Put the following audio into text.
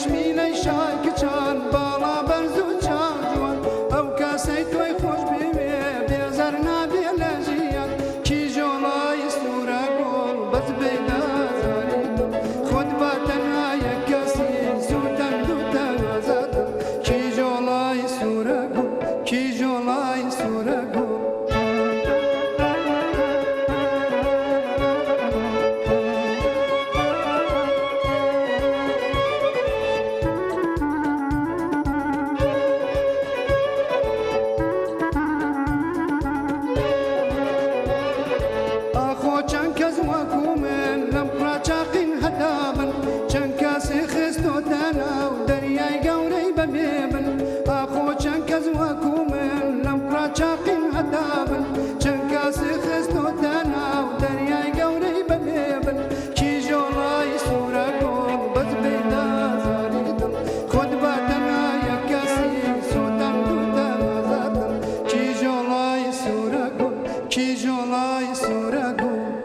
شمینەی شای کچان باڵا بەرز و چاو جوان ئەو کاسەی تۆی خۆش بێوێ بێزەر نابێ لە ژیان کیژۆڵای سوورە گۆڵ بەزبەی دازاری خۆت بە تەنها یەک کەسی سووتەن دووتە وەزەدە کیژۆڵای سوورە گۆڵ کیژۆڵای سوورە گۆڵ چەند کەس وەکو